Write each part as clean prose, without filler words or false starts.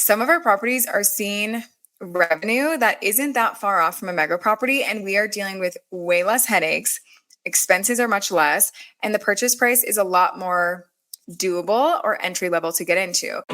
some of our properties are seeing revenue that isn't that far off from a mega property, and we are dealing with way less headaches. Expenses are much less, and the purchase price is a lot more doable or entry level to get into.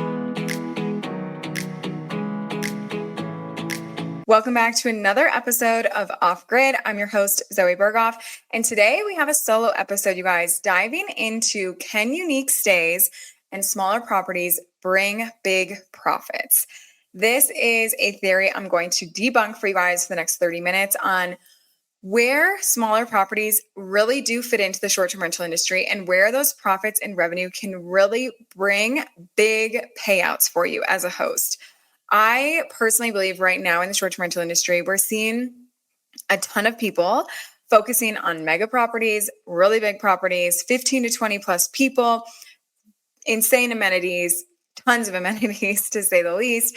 Welcome back to another episode of Off Grid. I'm your host, Zoe Berghoff, and today we have a solo episode, you guys, diving into can unique stays and smaller properties bring big profits? This is a theory I'm going to debunk for you guys for the next 30 minutes on where smaller properties really do fit into the short-term rental industry and where those profits and revenue can really bring big payouts for you as a host. I personally believe right now in the short-term rental industry, we're seeing a ton of people focusing on mega properties, really big properties, 15 to 20 plus people, insane amenities, tons of amenities to say the least.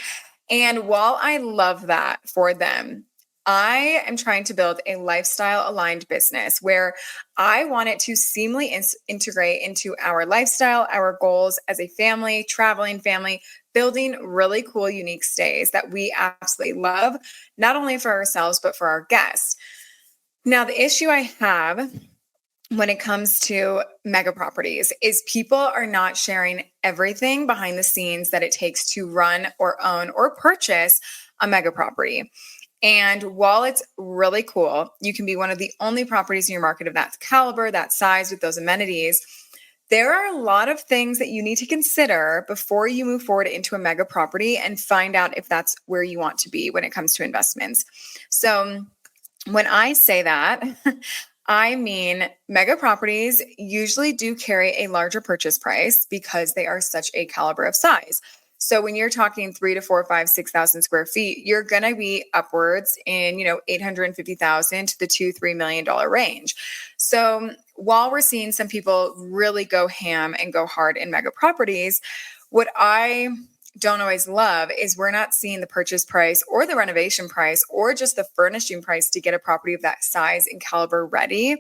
And while I love that for them, I am trying to build a lifestyle aligned business where I want it to seamlessly integrate into our lifestyle, our goals as a family, traveling family, building really cool, unique stays that we absolutely love, not only for ourselves, but for our guests. Now, the issue I have when it comes to mega properties is people are not sharing everything behind the scenes that it takes to run or own or purchase a mega property. And while it's really cool, you can be one of the only properties in your market of that caliber, that size, with those amenities. There are a lot of things that you need to consider before you move forward into a mega property and find out if that's where you want to be when it comes to investments. So when I say that, I mean mega properties usually do carry a larger purchase price because they are such a caliber of size. So when you're talking 3 to 4, 5, 6,000 square feet, you're going to be upwards in, $850,000 to the $2-3 million range. So while we're seeing some people really go ham and go hard in mega properties, what I don't always love is we're not seeing the purchase price or the renovation price or just the furnishing price to get a property of that size and caliber ready.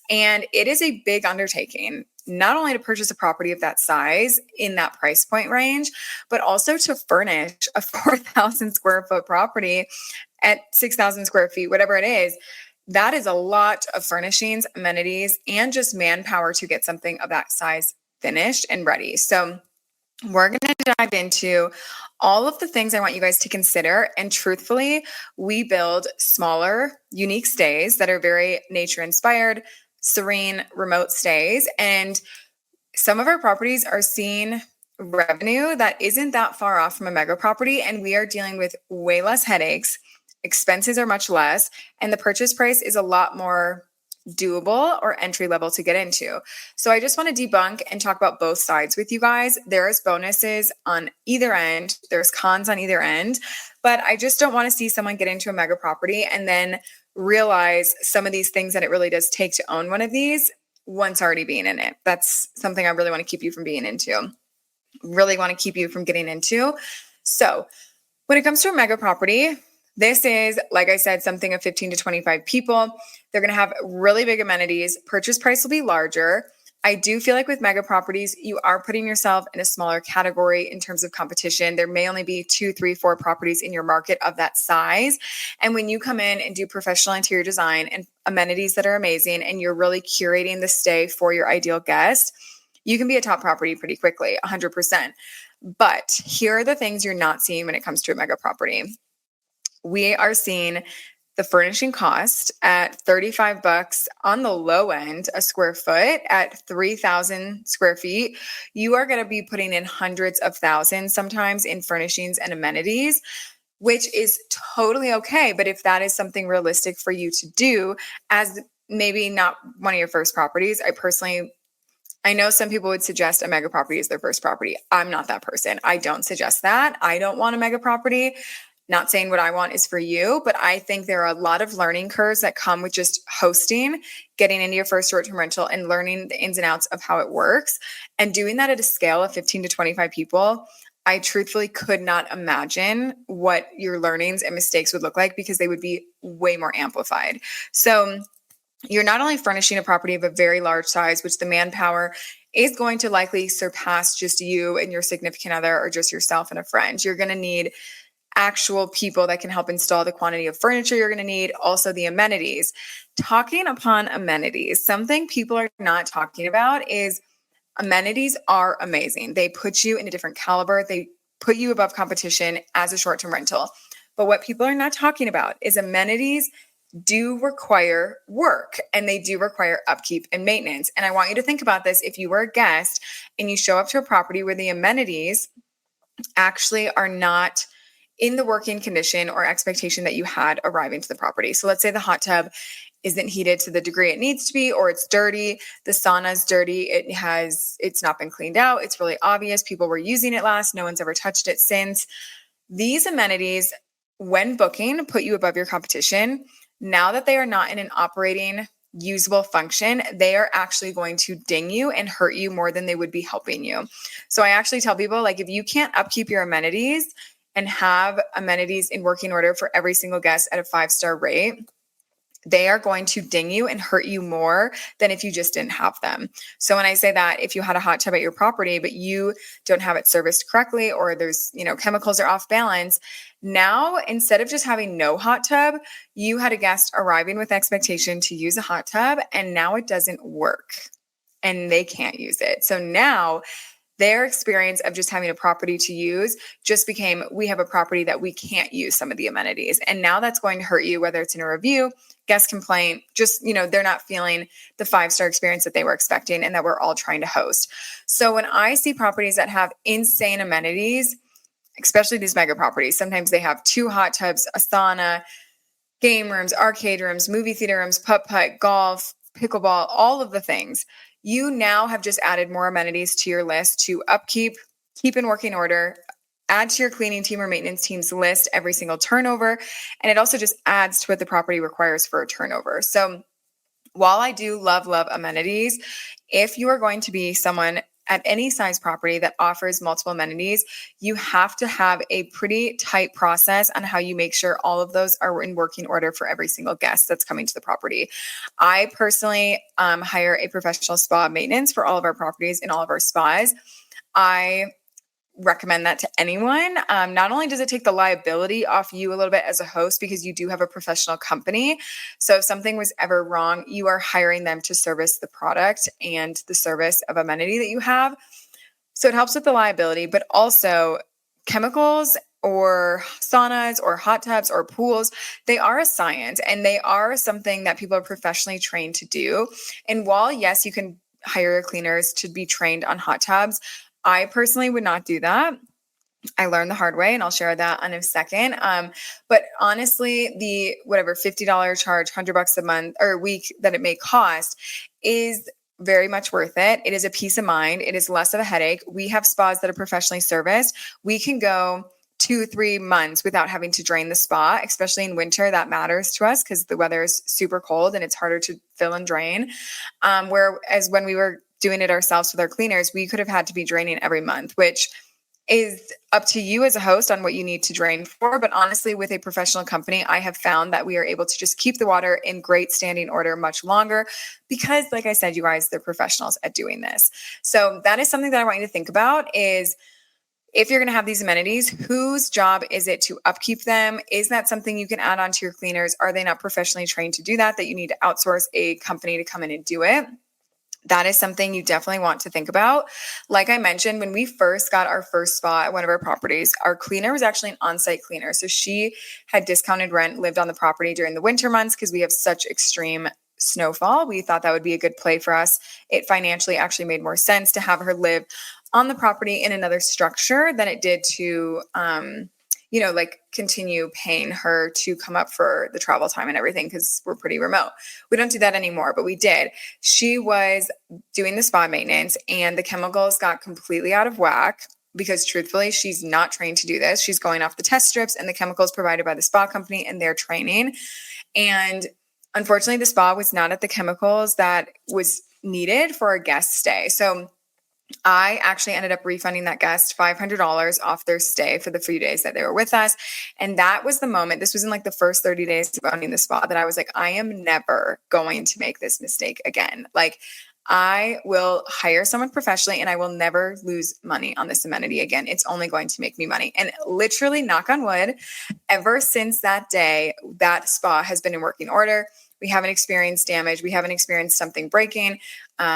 And it is a big undertaking, not only to purchase a property of that size in that price point range, but also to furnish a 4,000 square foot property at 6,000 square feet, whatever it is. That is a lot of furnishings, amenities, and just manpower to get something of that size finished and ready. So we're going to dive into all of the things I want you guys to consider. And truthfully, we build smaller, unique stays that are very nature inspired, serene, remote stays. And some of our properties are seeing revenue that isn't that far off from a mega property. And we are dealing with way less headaches. Expenses are much less. And the purchase price is a lot more doable or entry level to get into. So I just want to debunk and talk about both sides with you guys. There's bonuses on either end. There's cons on either end, but I just don't want to see someone get into a mega property and then realize some of these things that it really does take to own one of these once already being in it. That's something I really want to keep you from being into. Really want to keep you from getting into. So when it comes to a mega property, this is, like I said, something of 15 to 25 people. They're going to have really big amenities. Purchase price will be larger. I do feel like with mega properties, you are putting yourself in a smaller category in terms of competition. There may only be 2, 3, 4 properties in your market of that size. And when you come in and do professional interior design and amenities that are amazing, and you're really curating the stay for your ideal guest, you can be a top property pretty quickly, 100%. But here are the things you're not seeing when it comes to a mega property. We are seeing the furnishing cost at $35 on the low end, a square foot at 3,000 square feet. You are going to be putting in hundreds of thousands sometimes in furnishings and amenities, which is totally okay. But if that is something realistic for you to do as maybe not one of your first properties, I know some people would suggest a mega property as their first property. I'm not that person. I don't suggest that. I don't want a mega property. Not saying what I want is for you, but I think there are a lot of learning curves that come with just hosting, getting into your first short-term rental and learning the ins and outs of how it works. And doing that at a scale of 15 to 25 people, I truthfully could not imagine what your learnings and mistakes would look like because they would be way more amplified. So you're not only furnishing a property of a very large size, which the manpower is going to likely surpass just you and your significant other or just yourself and a friend. You're going to need actual people that can help install the quantity of furniture you're going to need, also the amenities. Talking upon amenities, something people are not talking about is amenities are amazing. They put you in a different caliber. They put you above competition as a short-term rental. But what people are not talking about is amenities do require work and they do require upkeep and maintenance. And I want you to think about this. If you were a guest and you show up to a property where the amenities actually are not in the working condition or expectation that you had arriving to the property. So let's say the hot tub isn't heated to the degree it needs to be, or it's dirty. The sauna's dirty. It's not been cleaned out. It's really obvious. People were using it last. No one's ever touched it since. These amenities, when booking, put you above your competition. Now that they are not in an operating usable function, they are actually going to ding you and hurt you more than they would be helping you. So I actually tell people, like, if you can't upkeep your amenities and have amenities in working order for every single guest at a 5-star rate, they are going to ding you and hurt you more than if you just didn't have them. So when I say that, if you had a hot tub at your property, but you don't have it serviced correctly, or there's, chemicals are off balance, now instead of just having no hot tub, you had a guest arriving with expectation to use a hot tub, and now it doesn't work and they can't use it. So now their experience of just having a property to use just became, we have a property that we can't use some of the amenities. And now that's going to hurt you, whether it's in a review, guest complaint, just, they're not feeling the 5-star experience that they were expecting and that we're all trying to host. So when I see properties that have insane amenities, especially these mega properties, sometimes they have 2 hot tubs, a sauna, game rooms, arcade rooms, movie theater rooms, putt-putt, golf, pickleball, all of the things. You now have just added more amenities to your list to upkeep, keep in working order, add to your cleaning team or maintenance team's list every single turnover. And it also just adds to what the property requires for a turnover. So while I do love amenities, if you are going to be someone at any size property that offers multiple amenities, you have to have a pretty tight process on how you make sure all of those are in working order for every single guest that's coming to the property. I personally hire a professional spa maintenance for all of our properties in all of our spas. I recommend that to anyone. Not only does it take the liability off you a little bit as a host, because you do have a professional company. So if something was ever wrong, you are hiring them to service the product and the service of amenity that you have. So it helps with the liability, but also chemicals or saunas or hot tubs or pools, they are a science and they are something that people are professionally trained to do. And while, yes, you can hire your cleaners to be trained on hot tubs, I personally would not do that. I learned the hard way, and I'll share that in a second. But honestly, the whatever $50 charge, $100 a month or a week that it may cost is very much worth it. It is a peace of mind. It is less of a headache. We have spas that are professionally serviced. We can go 2-3 months without having to drain the spa, especially in winter. That matters to us because the weather is super cold and it's harder to fill and drain. Whereas when we were doing it ourselves with our cleaners, we could have had to be draining every month, which is up to you as a host on what you need to drain for. But honestly, with a professional company, I have found that we are able to just keep the water in great standing order much longer because, like I said, you guys, they're professionals at doing this. So that is something that I want you to think about is, if you're going to have these amenities, whose job is it to upkeep them? Is that something you can add on to your cleaners? Are they not professionally trained to do that you need to outsource a company to come in and do it? That is something you definitely want to think about. Like I mentioned, when we first got our first spa at one of our properties, our cleaner was actually an on-site cleaner. So she had discounted rent, lived on the property during the winter months because we have such extreme snowfall. We thought that would be a good play for us. It financially actually made more sense to have her live on the property in another structure than it did to continue paying her to come up for the travel time and everything because we're pretty remote. We don't do that anymore, but we did. She was doing the spa maintenance and the chemicals got completely out of whack because truthfully, she's not trained to do this. She's going off the test strips and the chemicals provided by the spa company and their training. And unfortunately, the spa was not at the chemicals that was needed for a guest stay. So I actually ended up refunding that guest $500 off their stay for the few days that they were with us. And that was the moment, this was in like the first 30 days of owning the spa, that I was like, I am never going to make this mistake again. Like, I will hire someone professionally and I will never lose money on this amenity again. It's only going to make me money. And literally, knock on wood, ever since that day, that spa has been in working order. We haven't experienced damage. We haven't experienced something breaking.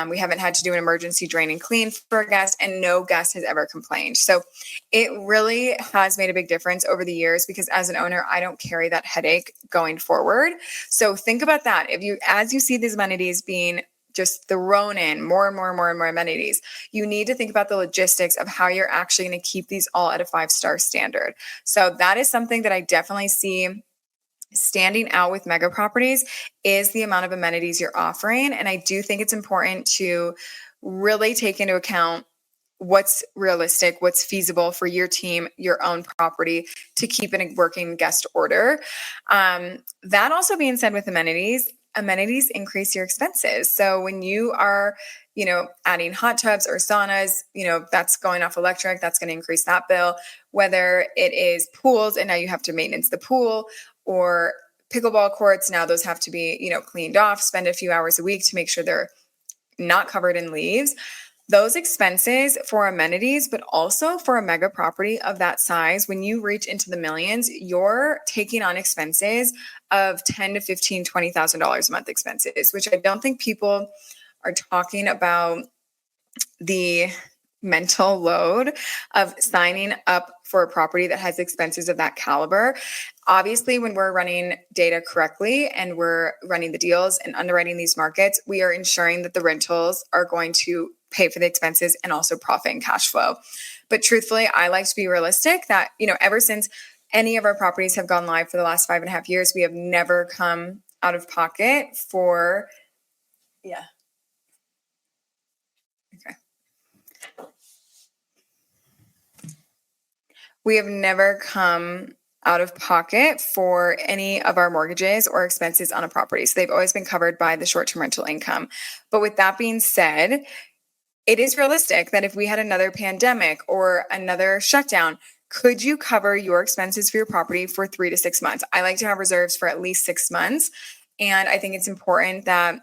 We haven't had to do an emergency drain and clean for a guest, and no guest has ever complained. So it really has made a big difference over the years because as an owner, I don't carry that headache going forward. So think about that. As you see these amenities being just thrown in more and more and more and more amenities, you need to think about the logistics of how you're actually going to keep these all at a 5-star standard. So that is something that I definitely see standing out with mega properties is the amount of amenities you're offering. And I do think it's important to really take into account what's realistic, what's feasible for your team, your own property to keep in a working guest order. That also being said with amenities increase your expenses. So when you are, adding hot tubs or saunas, that's going off electric, that's going to increase that bill. Whether it is pools and now you have to maintenance the pool, or pickleball courts, now those have to be, cleaned off, spend a few hours a week to make sure they're not covered in leaves. Those expenses for amenities, but also for a mega property of that size, when you reach into the millions, you're taking on expenses of $10,000 to $15,000, $20,000 a month expenses, which I don't think people are talking about the mental load of signing up for a property that has expenses of that caliber. Obviously, when we're running data correctly and we're running the deals and underwriting these markets, we are ensuring that the rentals are going to pay for the expenses and also profit and cash flow. But truthfully, I like to be realistic that, ever since any of our properties have gone live for the last 5.5 years, we have never come out of pocket for, yeah. Okay. We have never come out of pocket for any of our mortgages or expenses on a property. So they've always been covered by the short-term rental income. But with that being said, it is realistic that if we had another pandemic or another shutdown, could you cover your expenses for your property for 3 to 6 months? I like to have reserves for at least 6 months. And I think it's important that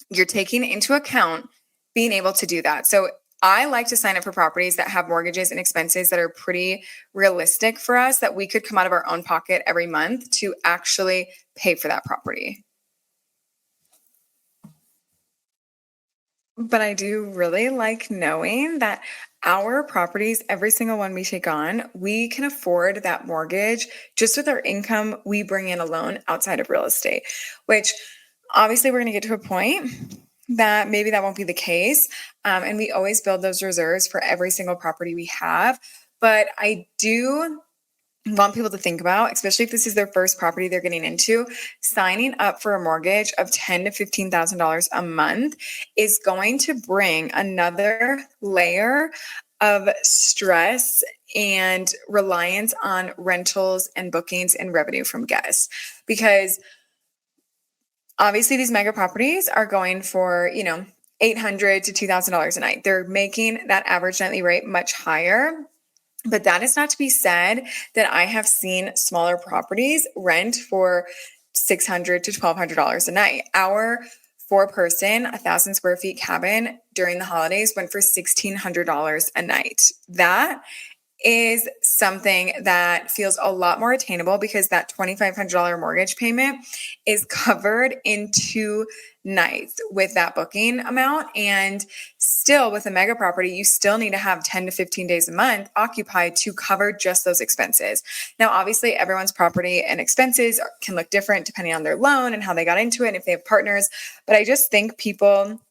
you're taking into account being able to do that. So I like to sign up for properties that have mortgages and expenses that are pretty realistic for us, that we could come out of our own pocket every month to actually pay for that property. But I do really like knowing that our properties, every single one we take on, we can afford that mortgage just with our income we bring in alone outside of real estate, which obviously we're going to get to a point that maybe that won't be the case. And we always build those reserves for every single property we have. But I do want people to think about, especially if this is their first property they're getting into, signing up for a mortgage of $10,000 to $15,000 a month is going to bring another layer of stress and reliance on rentals and bookings and revenue from guests. Because obviously these mega properties are going for, $800 to $2,000 a night. They're making that average nightly rate much higher. But that is not to be said that I have seen smaller properties rent for $600 to $1,200 a night. Our 4-person, 1,000 square feet cabin during the holidays went for $1,600 a night. That is something that feels a lot more attainable because that $2,500 mortgage payment is covered in 2 nights with that booking amount. And still with a mega property, you still need to have 10 to 15 days a month occupied to cover just those expenses. Now, obviously everyone's property and expenses can look different depending on their loan and how they got into it and if they have partners. But I just think people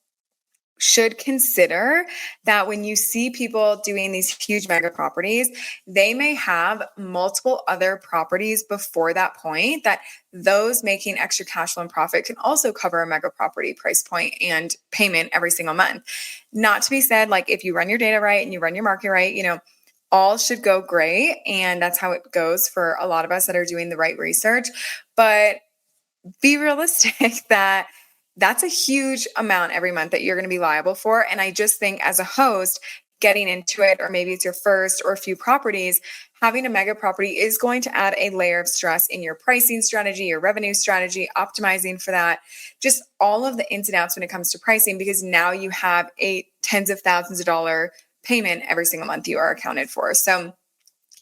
should consider that when you see people doing these huge mega properties, they may have multiple other properties before that point, that those making extra cash flow and profit can also cover a mega property price point and payment every single month. Not to be said, like if you run your data right and you run your market right, all should go great. And that's how it goes for a lot of us that are doing the right research. But be realistic that that's a huge amount every month that you're going to be liable for. And I just think as a host, getting into it, or maybe it's your first or a few properties, having a mega property is going to add a layer of stress in your pricing strategy, your revenue strategy, optimizing for that, just all of the ins and outs when it comes to pricing, because now you have a tens of thousands of dollar payment every single month you are accounted for. So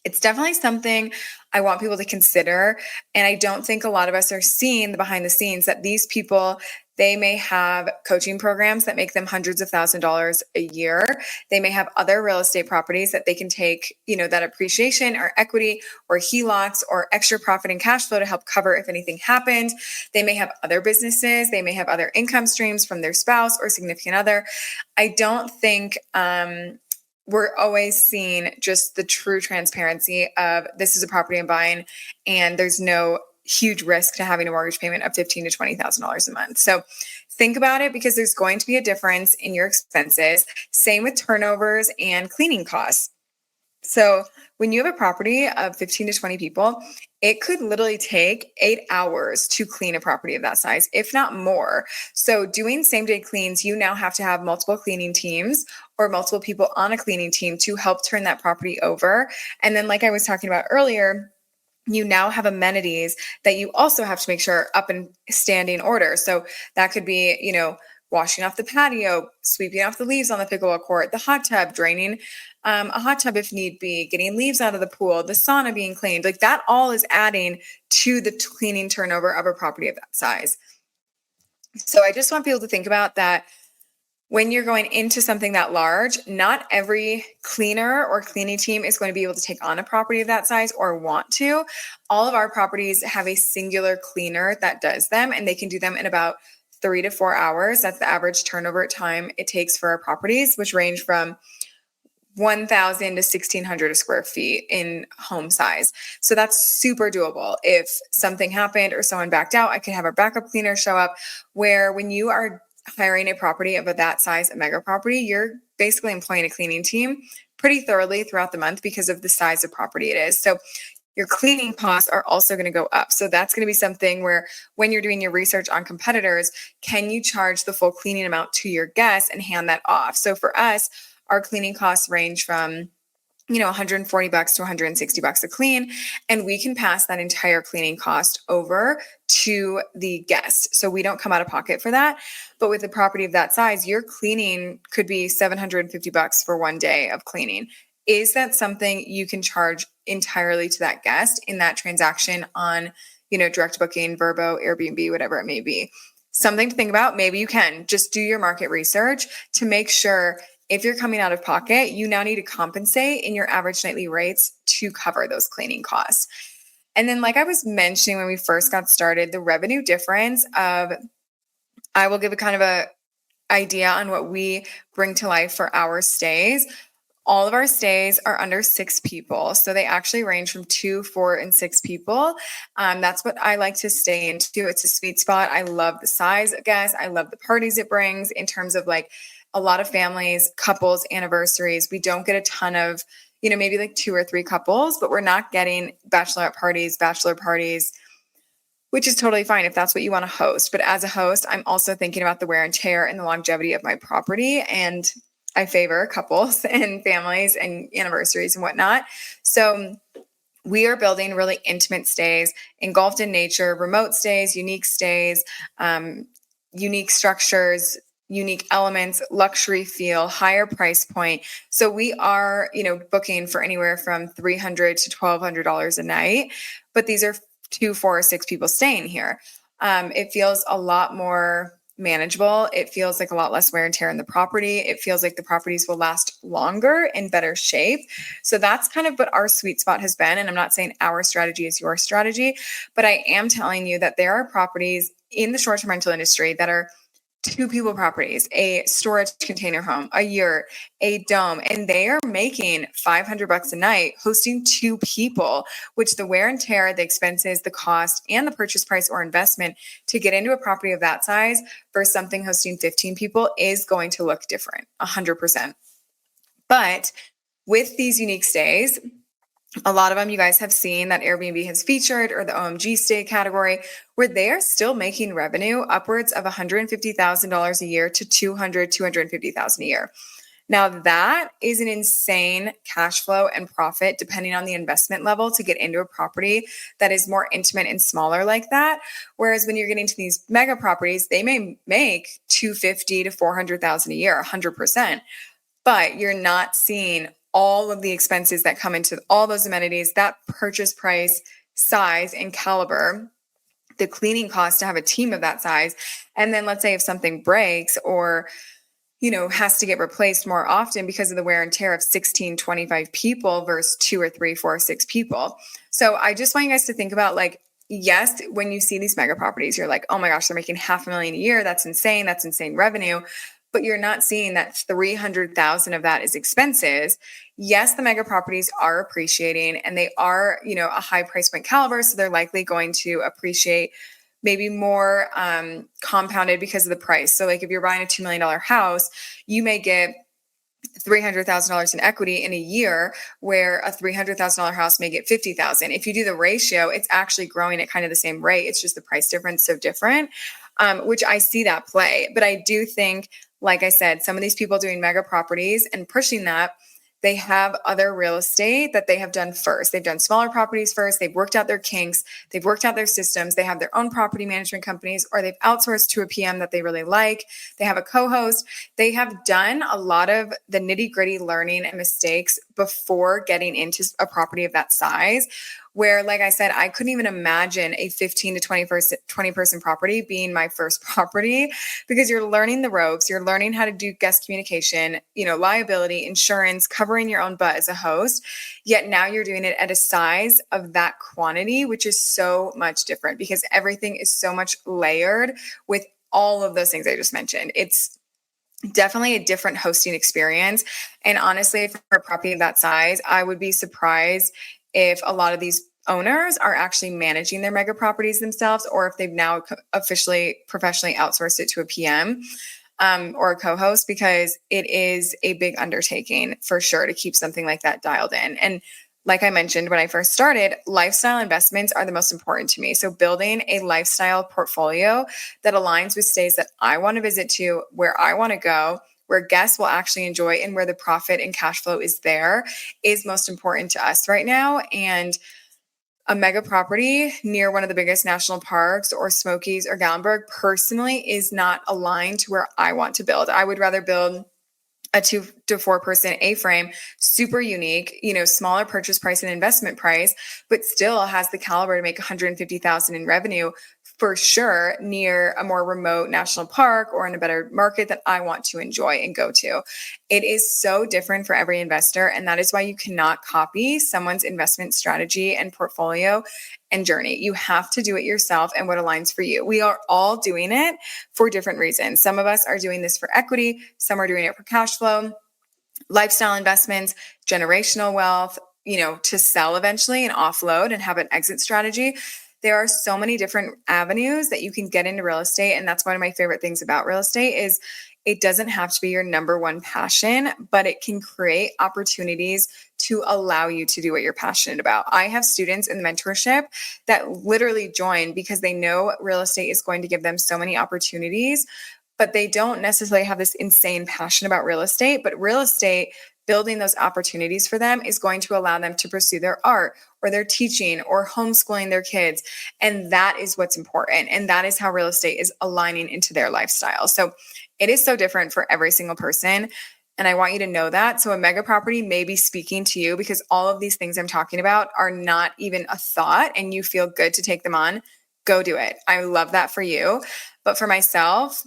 it's definitely something I want people to consider. And I don't think a lot of us are seeing the behind the scenes that these people, they may have coaching programs that make them hundreds of thousands of dollars a year. They may have other real estate properties that they can take, that appreciation or equity or HELOCs or extra profit and cash flow to help cover if anything happens. They may have other businesses. They may have other income streams from their spouse or significant other. I don't think, we're always seeing just the true transparency of this is a property I'm buying and there's no huge risk to having a mortgage payment of $15,000 to $20,000 a month. So think about it, because there's going to be a difference in your expenses. Same with turnovers and cleaning costs. So when you have a property of 15 to 20 people, it could literally take 8 hours to clean a property of that size, if not more. So doing same day cleans, you now have to have multiple cleaning teams or multiple people on a cleaning team to help turn that property over. And then, like I was talking about earlier, you now have amenities that you also have to make sure are up in standing order. So that could be, washing off the patio, sweeping off the leaves on the pickleball court, the hot tub, draining a hot tub if need be, getting leaves out of the pool, the sauna being cleaned. Like that all is adding to the cleaning turnover of a property of that size. So I just want people to think about that. When you're going into something that large, not every cleaner or cleaning team is going to be able to take on a property of that size or want to. All of our properties have a singular cleaner that does them, and they can do them in about 3 to 4 hours. That's the average turnover time it takes for our properties, which range from 1,000 to 1,600 square feet in home size. So that's super doable. If something happened or someone backed out, I could have a backup cleaner show up. Where when you are hiring a property of that size, a mega property, you're basically employing a cleaning team pretty thoroughly throughout the month because of the size of property it is. So your cleaning costs are also going to go up. So that's going to be something where when you're doing your research on competitors, can you charge the full cleaning amount to your guests and hand that off? So for us, our cleaning costs range from $140 to $160 a clean. And we can pass that entire cleaning cost over to the guest. So we don't come out of pocket for that. But with a property of that size, your cleaning could be $750 for one day of cleaning. Is that something you can charge entirely to that guest in that transaction on, direct booking, Vrbo, Airbnb, whatever it may be? Something to think about. Maybe you can just do your market research to make sure if you're coming out of pocket, you now need to compensate in your average nightly rates to cover those cleaning costs. And then, like I was mentioning when we first got started, the revenue difference of, I will give a kind of a idea on what we bring to life for our stays. All of our stays are under 6 people. So they actually range from 2, 4, and 6 people. That's what I like to stay into. It's a sweet spot. I love the size of guests. I love the parties it brings in terms of like a lot of families, couples, anniversaries. We don't get a ton of, maybe like 2 or 3 couples, but we're not getting bachelorette parties, bachelor parties, which is totally fine if that's what you want to host. But as a host, I'm also thinking about the wear and tear and the longevity of my property. And I favor couples and families and anniversaries and whatnot. So we are building really intimate stays, engulfed in nature, remote stays, unique structures, unique elements, luxury feel, higher price point. So we are, booking for anywhere from $300 to $1,200 a night, but these are 2, 4, or 6 people staying here. It feels a lot more manageable. It feels like a lot less wear and tear in the property. It feels like the properties will last longer in better shape. So that's kind of what our sweet spot has been. And I'm not saying our strategy is your strategy, but I am telling you that there are properties in the short-term rental industry that are 2 people properties, a storage container home, a yurt, a dome, and they are making $500 a night hosting 2 people, which the wear and tear, the expenses, the cost, and the purchase price or investment to get into a property of that size versus something hosting 15 people is going to look different, 100%. But with these unique stays, a lot of them you guys have seen that Airbnb has featured, or the OMG stay category, where they are still making revenue upwards of $150,000 a year to $250,000 a year. Now, that is an insane cash flow and profit depending on the investment level to get into a property that is more intimate and smaller like that. Whereas when you're getting to these mega properties, they may make 250 to 400,000 a year, 100%, but you're not seeing all of the expenses that come into all those amenities, that purchase price, size, and caliber, the cleaning cost to have a team of that size. And then let's say if something breaks or has to get replaced more often because of the wear and tear of 16, 25 people versus 2 or 3, 4, 6 people. So I just want you guys to think about, like, yes, when you see these mega properties, you're like, oh my gosh, they're making $500,000 a year. That's insane. That's insane revenue. But you're not seeing that 300,000 of that is expenses. Yes, the mega properties are appreciating and they are, a high price point caliber. So they're likely going to appreciate maybe more compounded because of the price. So like if you're buying a $2 million house, you may get $300,000 in equity in a year, where a $300,000 house may get $50,000. If you do the ratio, it's actually growing at kind of the same rate. It's just the price difference so different, which I see that play. But I do think, like I said, some of these people doing mega properties and pushing that, they have other real estate that they have done first. They've done smaller properties first. They've worked out their kinks. They've worked out their systems. They have their own property management companies, or they've outsourced to a PM that they really like. They have a co-host. They have done a lot of the nitty-gritty learning and mistakes before getting into a property of that size, where, like I said, I couldn't even imagine a 15 to 20 person property being my first property, because you're learning the ropes, you're learning how to do guest communication, liability, insurance, covering your own butt as a host. Yet now you're doing it at a size of that quantity, which is so much different because everything is so much layered with all of those things I just mentioned. It's definitely a different hosting experience. And honestly, for a property of that size, I would be surprised if a lot of these owners are actually managing their mega properties themselves, or if they've now officially professionally outsourced it to a PM or a co-host, because it is a big undertaking for sure to keep something like that dialed in. And like I mentioned when I first started, lifestyle investments are the most important to me. So building a lifestyle portfolio that aligns with stays that I want to visit to, where I want to go, where guests will actually enjoy, and where the profit and cash flow is there, is most important to us right now. And a mega property near one of the biggest national parks or Smokies or Gallenberg personally is not aligned to where I want to build. I would rather build a 2 to 4 person A-frame, super unique, smaller purchase price and investment price, but still has the caliber to make 150,000 in revenue for sure, near a more remote national park or in a better market that I want to enjoy and go to. It is so different for every investor. And that is why you cannot copy someone's investment strategy and portfolio and journey. You have to do it yourself and what aligns for you. We are all doing it for different reasons. Some of us are doing this for equity. Some are doing it for cash flow, lifestyle investments, generational wealth, to sell eventually and offload and have an exit strategy. There are so many different avenues that you can get into real estate. And that's one of my favorite things about real estate is it doesn't have to be your number one passion, but it can create opportunities to allow you to do what you're passionate about. I have students in the mentorship that literally join because they know real estate is going to give them so many opportunities, but they don't necessarily have this insane passion about real estate. But real estate, building those opportunities for them, is going to allow them to pursue their art or their teaching or homeschooling their kids. And that is what's important. And that is how real estate is aligning into their lifestyle. So it is so different for every single person. And I want you to know that. So a mega property may be speaking to you because all of these things I'm talking about are not even a thought and you feel good to take them on. Go do it. I love that for you. But for myself,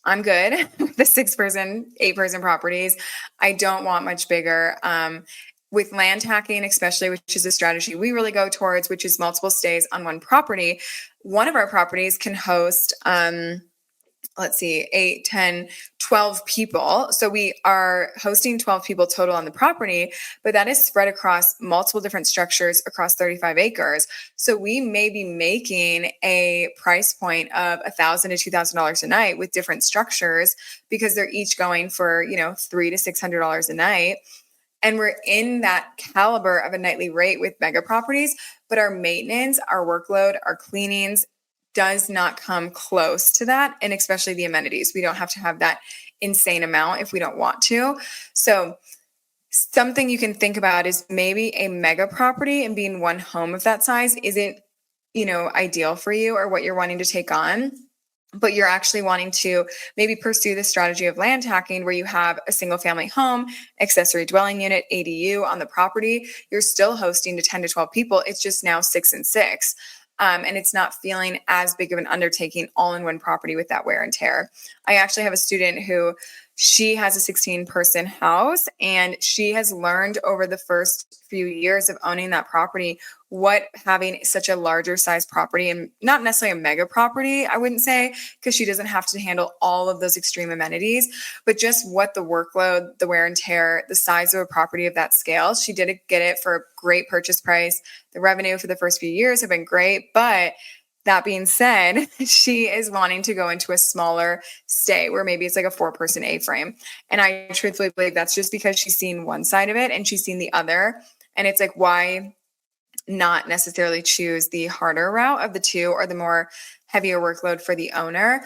I'm good with the 6 person, 8 person properties. I don't want much bigger. With land hacking, especially, which is a strategy we really go towards, which is multiple stays on one property. One of our properties can host, 8, 10, 12 people. So we are hosting 12 people total on the property, but that is spread across multiple different structures across 35 acres. So we may be making a price point of $1,000 to $2,000 a night with different structures because they're each going for, $300 to $600 a night. And we're in that caliber of a nightly rate with mega properties, but our maintenance, our workload, our cleanings does not come close to that. And especially the amenities. We don't have to have that insane amount if we don't want to. So something you can think about is maybe a mega property, and being one home of that size isn't, ideal for you or what you're wanting to take on. But you're actually wanting to maybe pursue the strategy of land hacking, where you have a single family home, accessory dwelling unit, ADU on the property. You're still hosting to 10 to 12 people. It's just now 6 and 6. And it's not feeling as big of an undertaking all in one property with that wear and tear. I actually have a student who she has a 16-person house, and she has learned over the first few years of owning that property what having such a larger size property, and not necessarily a mega property, I wouldn't say, because she doesn't have to handle all of those extreme amenities, but just what the workload, the wear and tear, the size of a property of that scale. She did get it for a great purchase price. The revenue for the first few years have been great, but that being said, she is wanting to go into a smaller stay where maybe it's like a 4-person A-frame. And I truthfully believe that's just because she's seen one side of it and she's seen the other. And it's like, why not necessarily choose the harder route of the two, or the more heavier workload for the owner?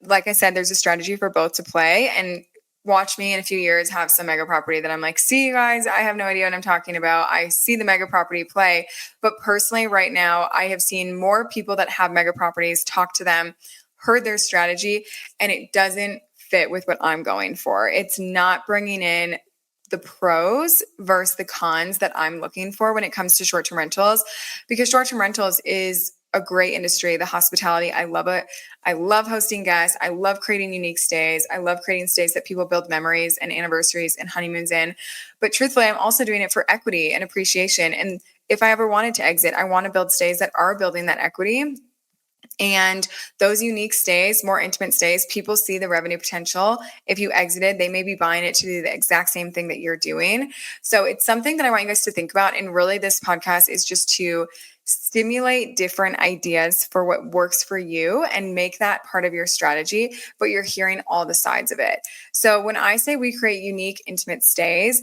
Like I said, there's a strategy for both to play. And watch me in a few years have some mega property that I'm like, see, you guys, I have no idea what I'm talking about. I see the mega property play. But personally, right now, I have seen more people that have mega properties, talk to them, heard their strategy, and it doesn't fit with what I'm going for. It's not bringing in the pros versus the cons that I'm looking for when it comes to short-term rentals, because short-term rentals is a great industry. The hospitality, I love it. I love hosting guests. I love creating unique stays. I love creating stays that people build memories and anniversaries and honeymoons in. But truthfully, I'm also doing it for equity and appreciation. And if I ever wanted to exit, I want to build stays that are building that equity. And those unique stays, more intimate stays, people see the revenue potential. If you exited, they may be buying it to do the exact same thing that you're doing. So it's something that I want you guys to think about. And really, this podcast is just to stimulate different ideas for what works for you and make that part of your strategy, but you're hearing all the sides of it. So when I say we create unique, intimate stays,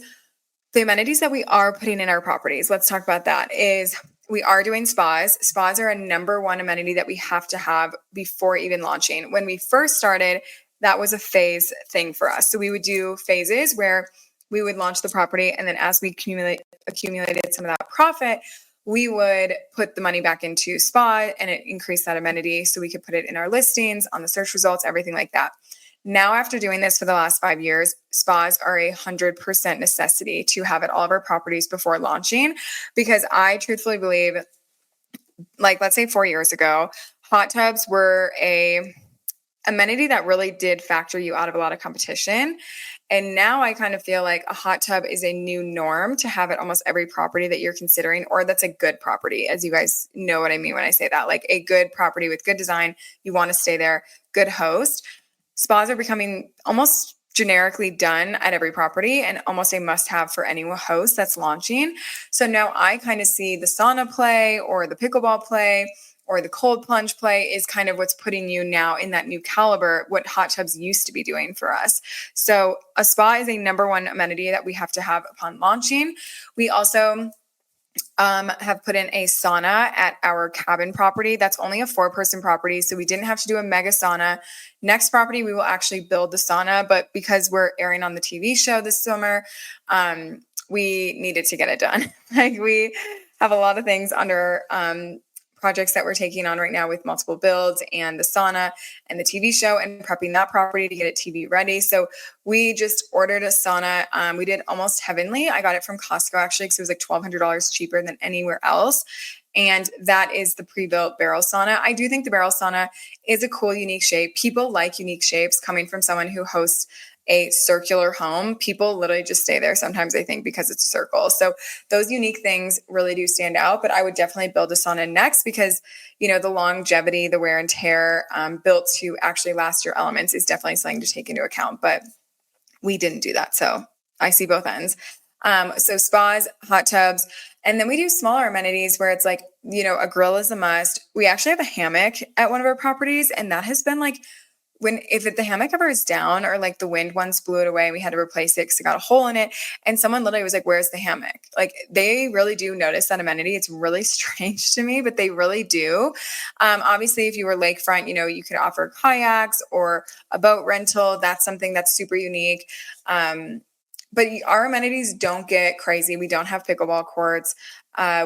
the amenities that we are putting in our properties, let's talk about that, is we are doing spas. Spas are a number one amenity that we have to have before even launching. When we first started, that was a phase thing for us. So we would do phases where we would launch the property, and then as we accumulated some of that profit, we would put the money back into spa, and it increased that amenity so we could put it in our listings, on the search results, everything like that. Now, after doing this for the last 5 years, spas are 100% necessity to have at all of our properties before launching, because I truthfully believe, like, let's say 4 years ago, hot tubs were a amenity that really did factor you out of a lot of competition. And now I kind of feel like a hot tub is a new norm to have at almost every property that you're considering, or that's a good property, as you guys know what I mean when I say that, like a good property with good design, you want to stay there, good host. Spas are becoming almost generically done at every property and almost a must-have for any host that's launching. So now I kind of see the sauna play, or the pickleball play, or the cold plunge play is kind of what's putting you now in that new caliber, what hot tubs used to be doing for us. So a spa is a number one amenity that we have to have upon launching. We also have put in a sauna at our cabin property. That's only a 4-person property, so we didn't have to do a mega sauna. Next property, we will actually build the sauna, but because we're airing on the TV show this summer, we needed to get it done. Like, we have a lot of things under projects that we're taking on right now with multiple builds and the sauna and the TV show, and prepping that property to get it TV ready. So we just ordered a sauna. We did Almost Heavenly. I got it from Costco actually, because it was like $1,200 cheaper than anywhere else. And that is the pre-built barrel sauna. I do think the barrel sauna is a cool, unique shape. People like unique shapes. Coming from someone who hosts a circular home, people literally just stay there sometimes, I think, because it's a circle. So those unique things really do stand out. But I would definitely build a sauna next, because, the longevity, the wear and tear, built to actually last your elements, is definitely something to take into account. But we didn't do that. So I see both ends. So spas, hot tubs, and then we do smaller amenities where it's like, a grill is a must. We actually have a hammock at one of our properties, and that has been like if the hammock cover is down or like the wind once blew it away and we had to replace it because it got a hole in it, and someone literally was like, where's the hammock? Like they really do notice that amenity. It's really strange to me, but they really do. Obviously, if you were lakefront, you could offer kayaks or a boat rental. That's something that's super unique. But our amenities don't get crazy. We don't have pickleball courts.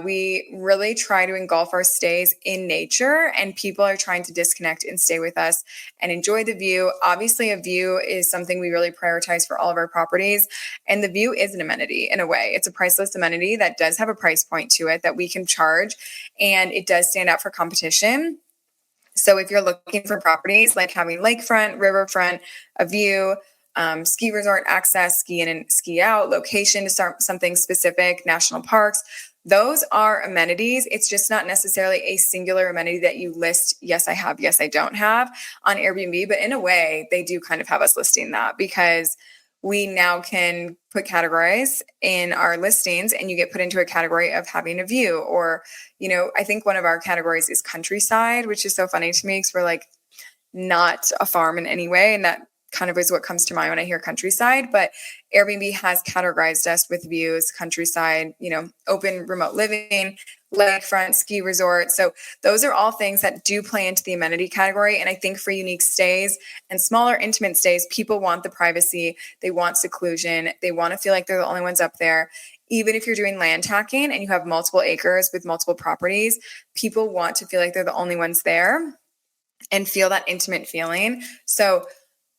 We really try to engulf our stays in nature, and people are trying to disconnect and stay with us and enjoy the view. Obviously, a view is something we really prioritize for all of our properties, and the view is an amenity in a way. It's a priceless amenity that does have a price point to it that we can charge, and it does stand out for competition. So if you're looking for properties like having lakefront, riverfront, a view, ski resort access, ski in and ski out, location to start something specific, national parks, those are amenities. It's just not necessarily a singular amenity that you list, yes, I have, yes, I don't have on Airbnb. But in a way, they do kind of have us listing that because we now can put categories in our listings and you get put into a category of having a view. Or, I think one of our categories is countryside, which is so funny to me because we're like not a farm in any way. And that kind of is what comes to mind when I hear countryside. But Airbnb has categorized us with views, countryside, open remote living, lakefront, ski resort. So those are all things that do play into the amenity category. And I think for unique stays and smaller intimate stays, people want the privacy. They want seclusion. They want to feel like they're the only ones up there. Even if you're doing land tacking and you have multiple acres with multiple properties, people want to feel like they're the only ones there and feel that intimate feeling. So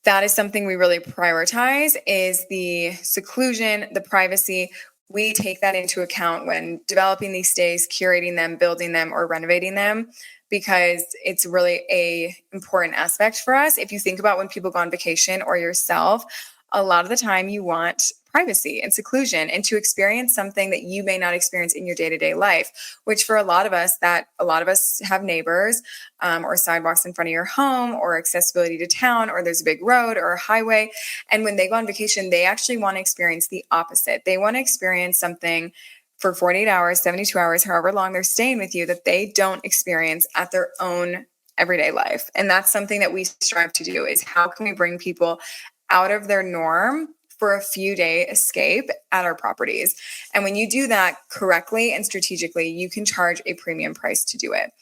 that is something we really prioritize is the seclusion, the privacy. We take that into account when developing these stays, curating them, building them, or renovating them, because it's really a important aspect for us. If you think about when people go on vacation or yourself, a lot of the time you want privacy and seclusion and to experience something that you may not experience in your day-to-day life, which for a lot of us have neighbors or sidewalks in front of your home or accessibility to town, or there's a big road or a highway. And when they go on vacation, they actually want to experience the opposite. They want to experience something for 48 hours, 72 hours, however long they're staying with you, that they don't experience at their own everyday life. And that's something that we strive to do is how can we bring people out of their norm for a few day escape at our properties. And when you do that correctly and strategically, you can charge a premium price to do it.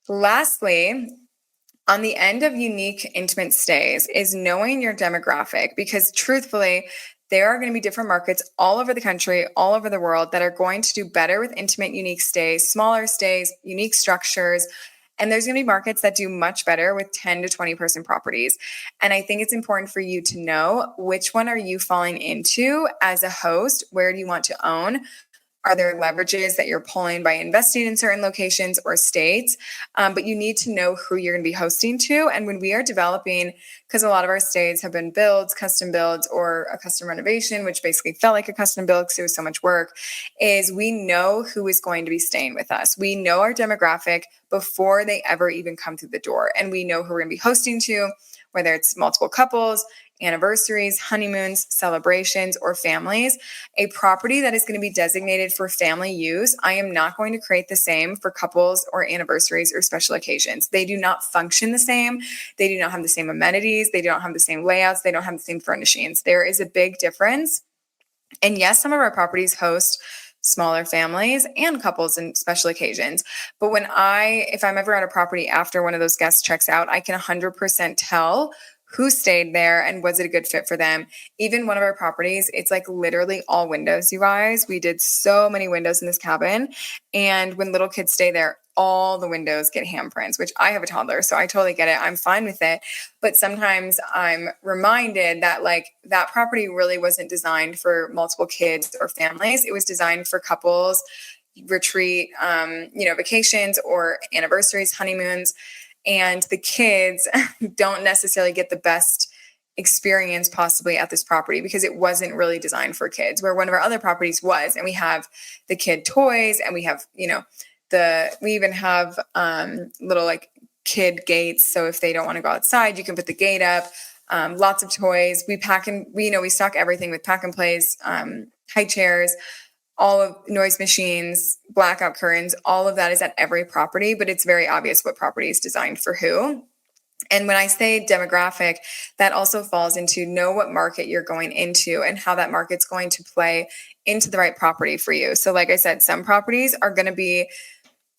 Lastly, on the end of unique intimate stays is knowing your demographic, because truthfully, there are going to be different markets all over the country, all over the world that are going to do better with intimate, unique stays, smaller stays, unique structures. And there's going to be markets that do much better with 10 to 20 person properties. And I think it's important for you to know which one are you falling into as a host? Where do you want to own? Are there leverages that you're pulling by investing in certain locations or states? But you need to know who you're going to be hosting to. And when we are developing, because a lot of our stays have been builds, custom builds, or a custom renovation, which basically felt like a custom build because it was so much work, is we know who is going to be staying with us. We know our demographic before they ever even come through the door. And we know who we're going to be hosting to, whether it's multiple couples, anniversaries, honeymoons, celebrations, or families. A property that is going to be designated for family use, I am not going to create the same for couples or anniversaries or special occasions. They do not function the same. They do not have the same amenities. They don't have the same layouts. They don't have the same furnishings. There is a big difference. And yes, some of our properties host smaller families and couples and special occasions. But if I'm ever at a property after one of those guests checks out, I can 100% tell who stayed there and was it a good fit for them. Even one of our properties, it's like literally all windows, you guys. We did so many windows in this cabin. And when little kids stay there, all the windows get handprints, which I have a toddler, so I totally get it. I'm fine with it. But sometimes I'm reminded that that property really wasn't designed for multiple kids or families. It was designed for couples, retreat, vacations or anniversaries, honeymoons. And the kids don't necessarily get the best experience possibly at this property because it wasn't really designed for kids, where one of our other properties was. And we have the kid toys and we have, we even have little kid gates. So if they don't want to go outside, you can put the gate up. Lots of toys. We stock everything with pack and plays, high chairs, all of noise machines, blackout curtains, all of that is at every property, but it's very obvious what property is designed for who. And when I say demographic, that also falls into know what market you're going into and how that market's going to play into the right property for you. So, like I said, some properties are going to be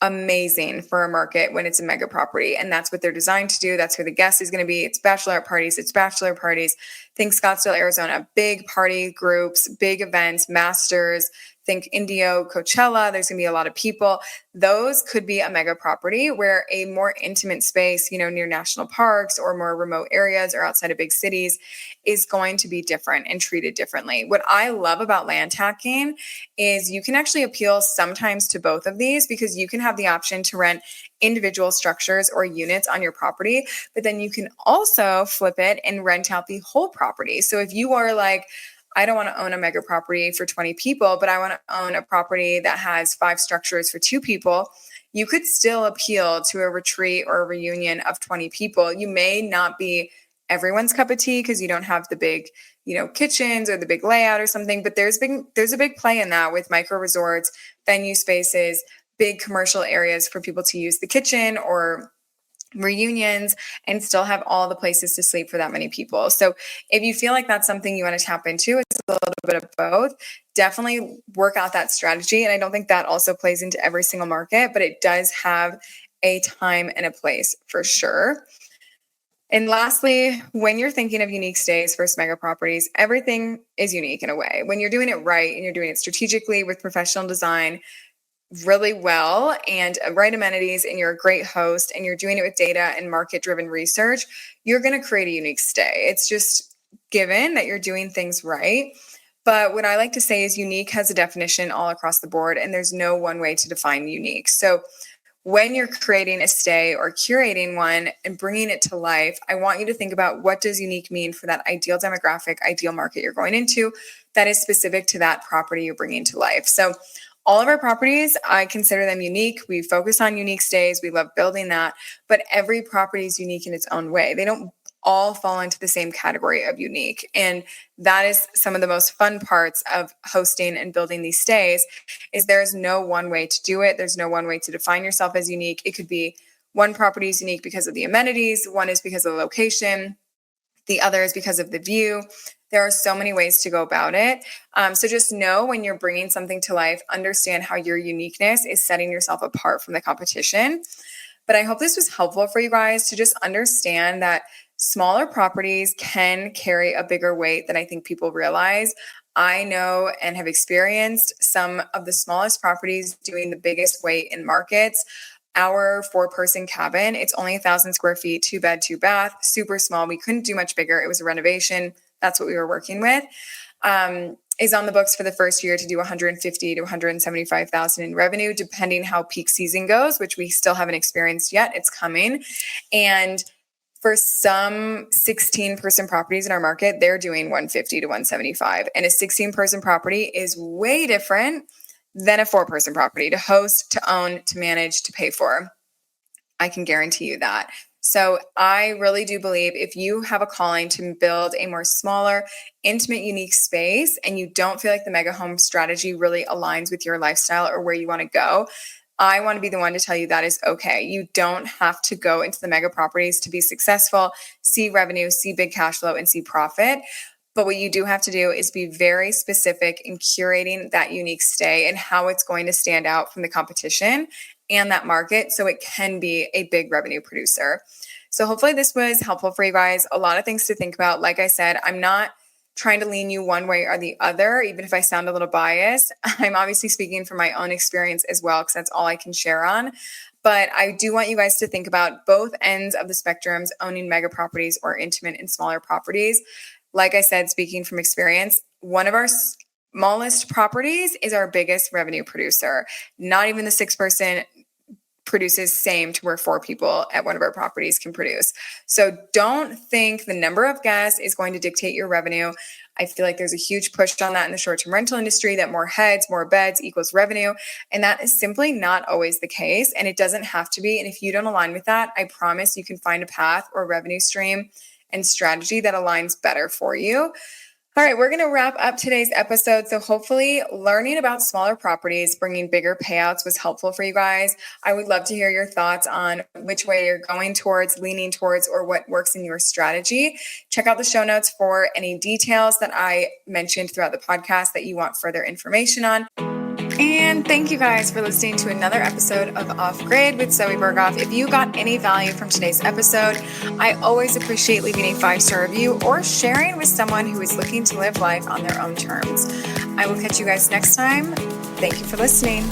amazing for a market when it's a mega property. And that's what they're designed to do. That's who the guest is going to be. It's bachelorette parties, it's bachelor parties. Think Scottsdale, Arizona, big party groups, big events, masters. Think Indio, Coachella, there's going to be a lot of people. Those could be a mega property where a more intimate space, near national parks or more remote areas or outside of big cities is going to be different and treated differently. What I love about land tacking is you can actually appeal sometimes to both of these because you can have the option to rent individual structures or units on your property, but then you can also flip it and rent out the whole property. So if you are like, I don't want to own a mega property for 20 people, but I want to own a property that has 5 structures for 2 people, you could still appeal to a retreat or a reunion of 20 people. You may not be everyone's cup of tea because you don't have the big, kitchens or the big layout or something, but there's a big play in that with micro resorts, venue spaces, big commercial areas for people to use the kitchen or reunions and still have all the places to sleep for that many people. So if you feel like that's something you want to tap into, it's a little bit of both. Definitely work out that strategy. And I don't think that also plays into every single market, but it does have a time and a place for sure. And lastly, when you're thinking of unique stays versus mega properties, everything is unique in a way. When you're doing it right and you're doing it strategically with professional design, really well and right amenities, and you're a great host and you're doing it with data and market-driven research, you're going to create a unique stay. It's just given that you're doing things right. But what I like to say is unique has a definition all across the board, and there's no one way to define unique. So when you're creating a stay or curating one and bringing it to life, I want you to think about what does unique mean for that ideal demographic, ideal market you're going into that is specific to that property you're bringing to life. So all of our properties, I consider them unique. We focus on unique stays. We love building that, but every property is unique in its own way. They don't all fall into the same category of unique. And that is some of the most fun parts of hosting and building these stays is there's no one way to do it. There's no one way to define yourself as unique. It could be one property is unique because of the amenities. One is because of the location. The other is because of the view. There are so many ways to go about it. So just know when you're bringing something to life, understand how your uniqueness is setting yourself apart from the competition. But I hope this was helpful for you guys to just understand that smaller properties can carry a bigger weight than I think people realize. I know and have experienced some of the smallest properties doing the biggest weight in markets. Our 4-person cabin, it's only 1,000 square feet, 2 bed, 2 bath, super small. We couldn't do much bigger. It was a renovation. That's what we were working with. Is on the books for the first year to do 150 to 175,000 in revenue, depending how peak season goes, which we still haven't experienced yet. It's coming. And for some 16-person properties in our market, they're doing 150 to 175. And a 16-person property is way different than a 4-person property to host, to own, to manage, to pay for. I can guarantee you that. So I really do believe if you have a calling to build a more smaller, intimate, unique space, and you don't feel like the mega home strategy really aligns with your lifestyle or where you want to go, I want to be the one to tell you that is okay. You don't have to go into the mega properties to be successful, see revenue, see big cash flow, and see profit. But what you do have to do is be very specific in curating that unique stay and how it's going to stand out from the competition and that market so it can be a big revenue producer. So hopefully this was helpful for you guys. A lot of things to think about. Like I said, I'm not trying to lean you one way or the other, even if I sound a little biased. I'm obviously speaking from my own experience as well, because that's all I can share on. But I do want you guys to think about both ends of the spectrums, owning mega properties or intimate and smaller properties. Like I said, speaking from experience, one of our smallest properties is our biggest revenue producer. Not even the 6-person produces same to where 4 people at one of our properties can produce. So don't think the number of guests is going to dictate your revenue. I feel like there's a huge push on that in the short-term rental industry, that more heads, more beds equals revenue. And that is simply not always the case. And it doesn't have to be. And if you don't align with that, I promise you can find a path or revenue stream and strategy that aligns better for you. All right, we're going to wrap up today's episode. So hopefully learning about smaller properties, bringing bigger payouts was helpful for you guys. I would love to hear your thoughts on which way you're going towards, leaning towards, or what works in your strategy. Check out the show notes for any details that I mentioned throughout the podcast that you want further information on. And thank you guys for listening to another episode of Off Grid with Zoe Berghoff. If you got any value from today's episode, I always appreciate leaving a 5-star review or sharing with someone who is looking to live life on their own terms. I will catch you guys next time. Thank you for listening.